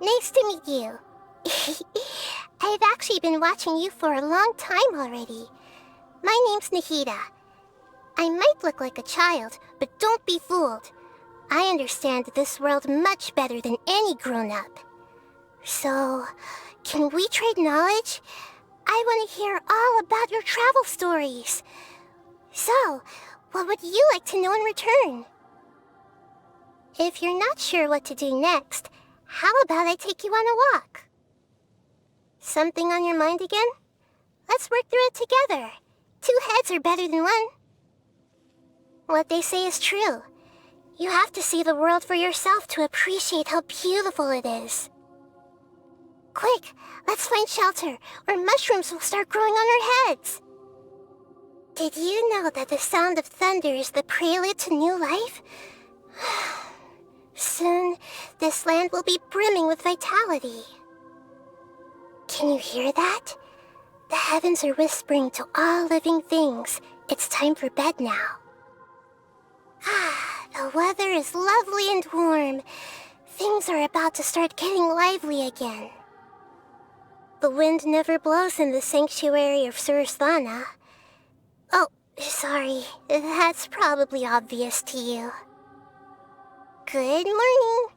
Nice to meet you. I've actually been watching you for a long time already. My name's Nahida. I might look like a child, but don't be fooled. I understand this world much better than any grown-up. So, can we trade knowledge? I want to hear all about your travel stories. So, what would you like to know in return? If you're not sure what to do next, how about I take you on a walk? Something on your mind again? Let's work through it together. 2 heads are better than 1. What they say is true. You have to see the world for yourself to appreciate how beautiful it is. Quick, let's find shelter, or mushrooms will start growing on our heads. Did you know that the sound of thunder is the prelude to new life? Soon, this land will be brimming with vitality. Can you hear that? The heavens are whispering to all living things. It's time for bed now. The weather is lovely and warm. Things are about to start getting lively again. The wind never blows in the sanctuary of Surasthana. Oh, sorry. That's probably obvious to you. Good morning.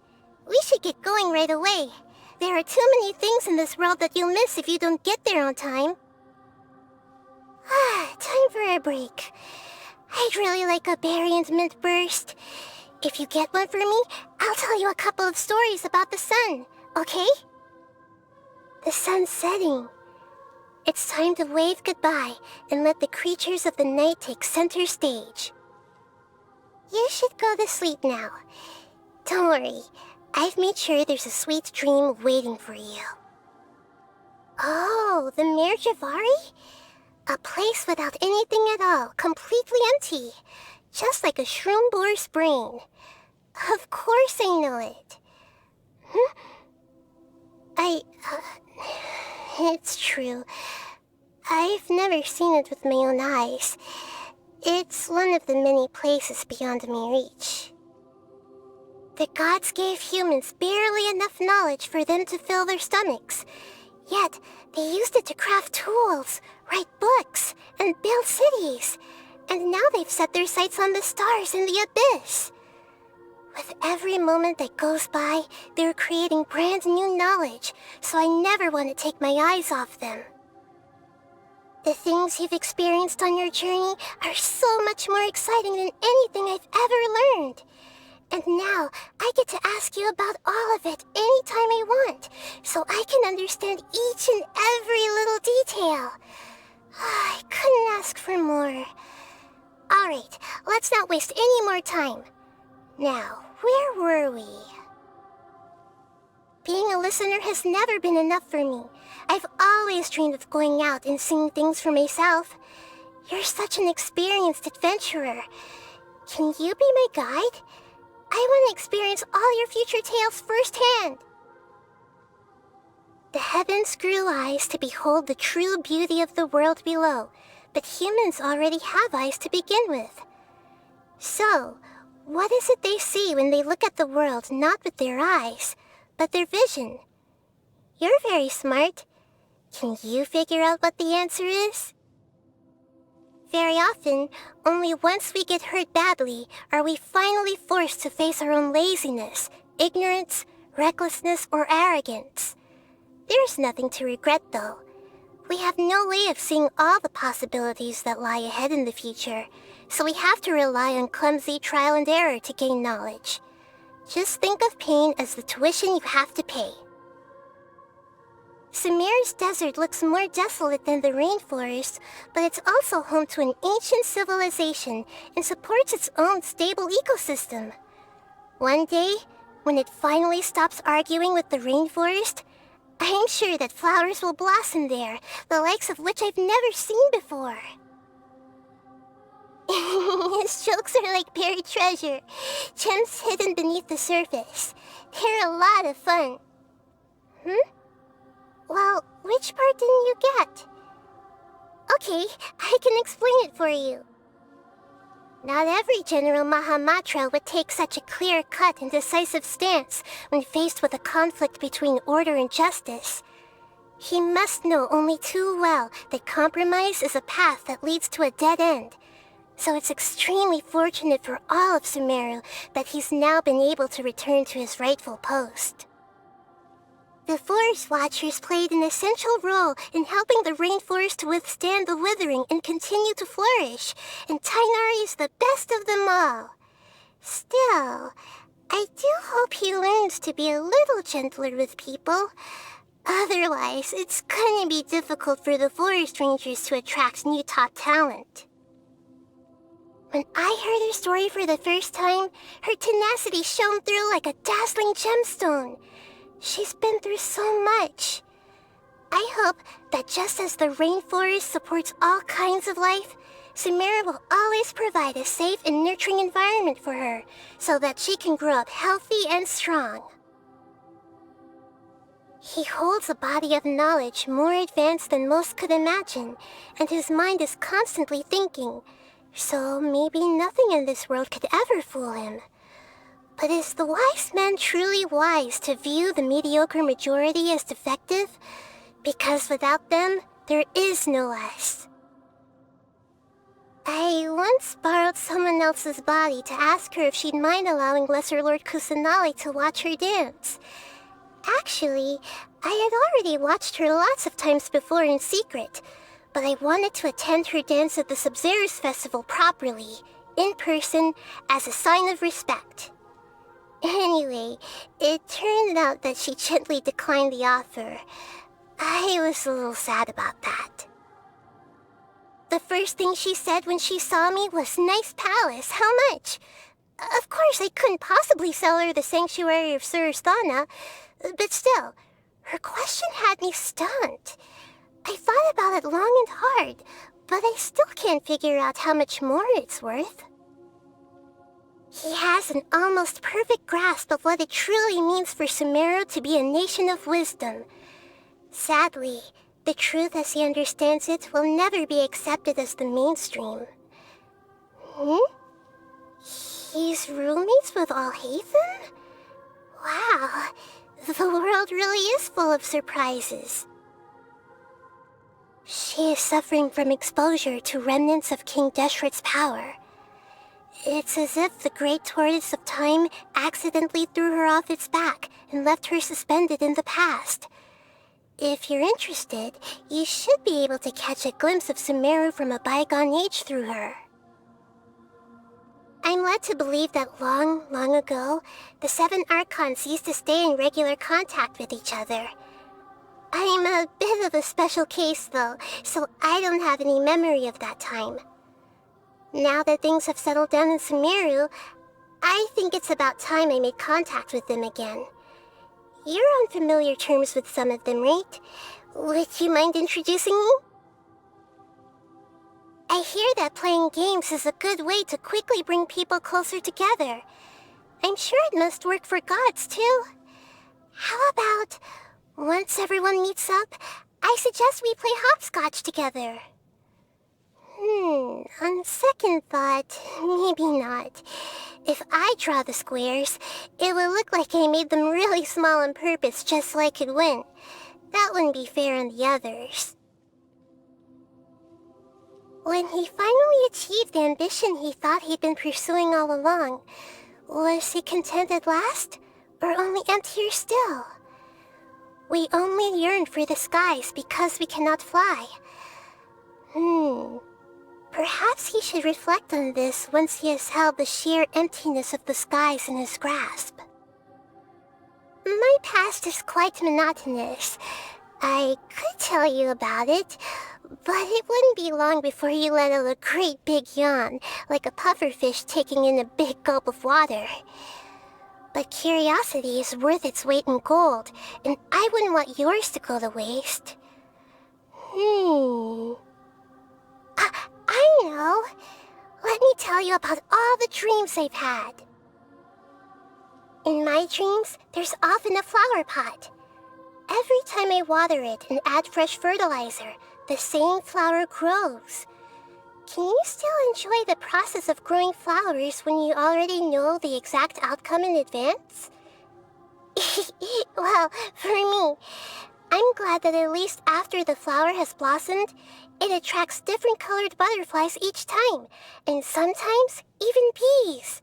We should get going right away. There are too many things in this world that you'll miss if you don't get there on time. Time for a break. I'd really like a berry and mint burst. If you get one for me, I'll tell you a couple of stories about the sun, okay? The sun's setting. It's time to wave goodbye and let the creatures of the night take center stage. You should go to sleep now. Don't worry, I've made sure there's a sweet dream waiting for you. Oh, the Mirjavari? A place without anything at all, completely empty. Just like a shroom boar's brain. Of course I know it. It's true. I've never seen it with my own eyes. It's one of the many places beyond my reach. The gods gave humans barely enough knowledge for them to fill their stomachs. Yet, they used it to craft tools, write books, and build cities. And now they've set their sights on the stars and the abyss. With every moment that goes by, they're creating brand new knowledge, so I never want to take my eyes off them. The things you've experienced on your journey are so much more exciting than anything I've ever learned. And now, I get to ask you about all of it anytime I want, so I can understand each and every little detail. I couldn't ask for more. Alright, let's not waste any more time. Now, where were we? Being a listener has never been enough for me. I've always dreamed of going out and seeing things for myself. You're such an experienced adventurer. Can you be my guide? I want to experience all your future tales firsthand. The heavens grew eyes to behold the true beauty of the world below, but humans already have eyes to begin with. So, what is it they see when they look at the world not with their eyes, but their vision? You're very smart. Can you figure out what the answer is? Very often, only once we get hurt badly are we finally forced to face our own laziness, ignorance, recklessness, or arrogance. There's nothing to regret, though. We have no way of seeing all the possibilities that lie ahead in the future, so we have to rely on clumsy trial and error to gain knowledge. Just think of pain as the tuition you have to pay. Sumer's desert looks more desolate than the rainforest, but it's also home to an ancient civilization and supports its own stable ecosystem. One day, when it finally stops arguing with the rainforest, I'm sure that flowers will blossom there, the likes of which I've never seen before. His jokes are like buried treasure, gems hidden beneath the surface. They're a lot of fun. Well, which part didn't you get? Okay, I can explain it for you. Not every General Mahamatra would take such a clear-cut and decisive stance when faced with a conflict between order and justice. He must know only too well that compromise is a path that leads to a dead end. So it's extremely fortunate for all of Sumeru that he's now been able to return to his rightful post. The Forest Watchers played an essential role in helping the rainforest to withstand the withering and continue to flourish, and Tainari is the best of them all. Still, I do hope he learns to be a little gentler with people. Otherwise, it's gonna be difficult for the Forest Rangers to attract new top talent. When I heard her story for the first time, her tenacity shone through like a dazzling gemstone. She's been through so much. I hope that just as the rainforest supports all kinds of life, Sumeru will always provide a safe and nurturing environment for her, so that she can grow up healthy and strong. He holds a body of knowledge more advanced than most could imagine, and his mind is constantly thinking, so maybe nothing in this world could ever fool him. But is the wise man truly wise to view the mediocre majority as defective? Because without them, there is no us. I once borrowed someone else's body to ask her if she'd mind allowing Lesser Lord Kusanali to watch her dance. Actually, I had already watched her lots of times before in secret, but I wanted to attend her dance at the Sub-Zerus Festival properly, in person, as a sign of respect. Anyway, it turned out that she gently declined the offer. I was a little sad about that. The first thing she said when she saw me was, "Nice palace, how much?" Of course, I couldn't possibly sell her the sanctuary of Surasthana, but still, her question had me stunned. I thought about it long and hard, but I still can't figure out how much more it's worth. He has an almost perfect grasp of what it truly means for Sumeru to be a nation of wisdom. Sadly, the truth as he understands it will never be accepted as the mainstream. He's roommates with Alhaitham? Wow, the world really is full of surprises. She is suffering from exposure to remnants of King Deshret's power. It's as if the great tortoise of time accidentally threw her off its back and left her suspended in the past. If you're interested, you should be able to catch a glimpse of Sumeru from a bygone age through her. I'm led to believe that long, long ago, the 7 Archons used to stay in regular contact with each other. I'm a bit of a special case, though, so I don't have any memory of that time. Now that things have settled down in Sumeru, I think it's about time I made contact with them again. You're on familiar terms with some of them, right? Would you mind introducing me? I hear that playing games is a good way to quickly bring people closer together. I'm sure it must work for gods, too. How about, once everyone meets up, I suggest we play hopscotch together. On second thought, maybe not. If I draw the squares, it would look like I made them really small on purpose just so I could win. That wouldn't be fair on the others. When he finally achieved the ambition he thought he'd been pursuing all along, was he content at last, or only emptier still? We only yearn for the skies because we cannot fly. Perhaps he should reflect on this once he has held the sheer emptiness of the skies in his grasp. My past is quite monotonous. I could tell you about it, but it wouldn't be long before you let out a great big yawn, like a pufferfish taking in a big gulp of water. But curiosity is worth its weight in gold, and I wouldn't want yours to go to waste. I know. Let me tell you about all the dreams I've had. In my dreams, there's often a flower pot. Every time I water it and add fresh fertilizer, the same flower grows. can you still enjoy the process of growing flowers when you already know the exact outcome in advance? Well, for me, I'm glad that at least after the flower has blossomed, it attracts different colored butterflies each time, and sometimes even bees.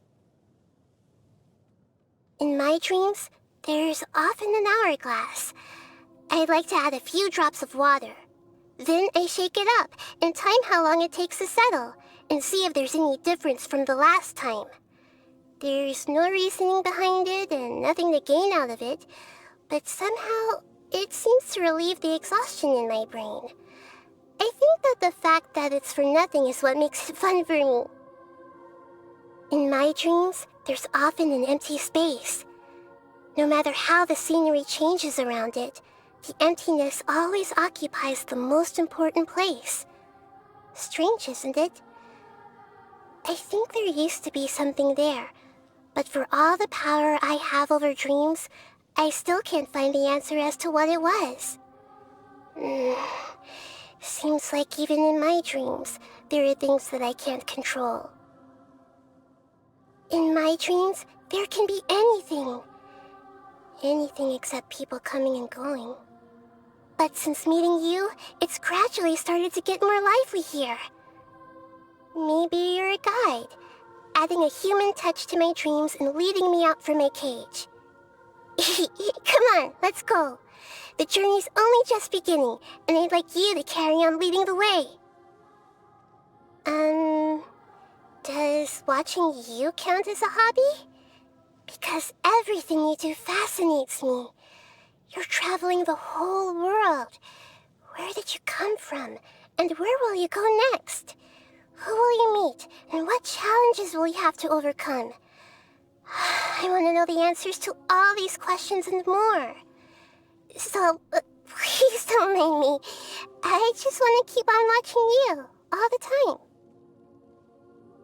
In my dreams, there's often an hourglass. I'd like to add a few drops of water. Then I shake it up and time how long it takes to settle, and see if there's any difference from the last time. There's no reasoning behind it and nothing to gain out of it, but somehow it seems to relieve the exhaustion in my brain. I think that the fact that it's for nothing is what makes it fun for me. In my dreams, there's often an empty space. No matter how the scenery changes around it, the emptiness always occupies the most important place. Strange, isn't it? I think there used to be something there, but for all the power I have over dreams, I still can't find the answer as to what it was. Seems like even in my dreams, there are things that I can't control. In my dreams, there can be anything. Anything except people coming and going. But since meeting you, it's gradually started to get more lively here. Maybe you're a guide, adding a human touch to my dreams and leading me out from my cage. Come on, let's go. The journey's only just beginning, and I'd like you to carry on leading the way. Does watching you count as a hobby? Because everything you do fascinates me. You're traveling the whole world. Where did you come from? And where will you go next? Who will you meet? And what challenges will you have to overcome? I want to know the answers to all these questions and more. So, please don't mind me. I just want to keep on watching you, all the time.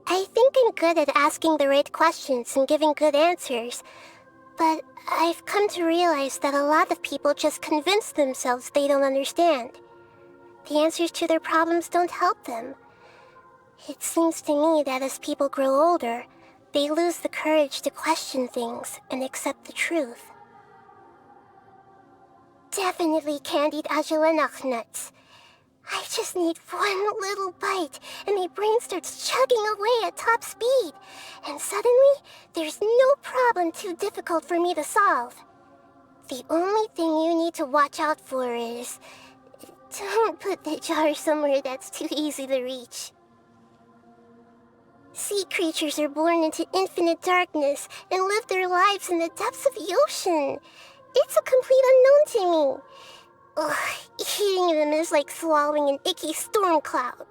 I think I'm good at asking the right questions and giving good answers, but I've come to realize that a lot of people just convince themselves they don't understand. The answers to their problems don't help them. It seems to me that as people grow older, they lose the courage to question things and accept the truth. Definitely candied agelanach nuts. I just need one little bite, and my brain starts chugging away at top speed. And suddenly, there's no problem too difficult for me to solve. The only thing you need to watch out for is... don't put the jar somewhere that's too easy to reach. Sea creatures are born into infinite darkness and live their lives in the depths of the ocean. It's a complete unknown to me. Ugh, eating them is like swallowing an icky storm cloud.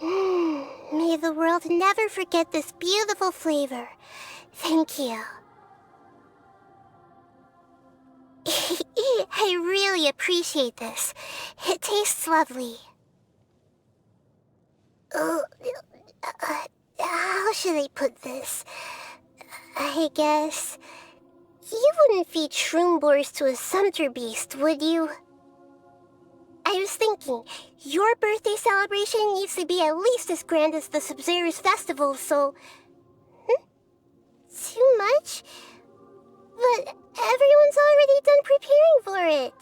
May the world never forget this beautiful flavor. Thank you. I really appreciate this. It tastes lovely. How should I put this? I guess... you wouldn't feed shroom boars to a sumpter beast, would you? I was thinking, your birthday celebration needs to be at least as grand as the Sub-Zero's festival, so... Too much? But everyone's already done preparing for it.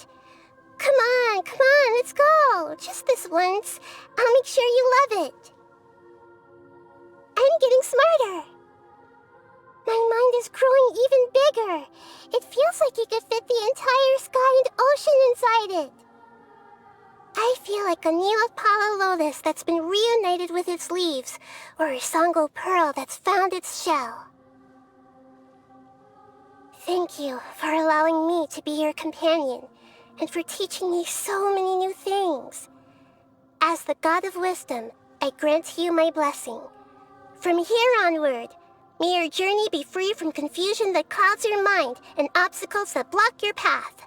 Come on, let's go. Just this once. I'll make sure you love it. I'm getting smarter. My mind is growing even bigger. It feels like it could fit the entire sky and ocean inside it. I feel like a Neopala lotus that's been reunited with its leaves, or a Sango pearl that's found its shell. Thank you for allowing me to be your companion, and for teaching me so many new things. As the God of Wisdom, I grant you my blessing. From here onward, may your journey be free from confusion that clouds your mind and obstacles that block your path.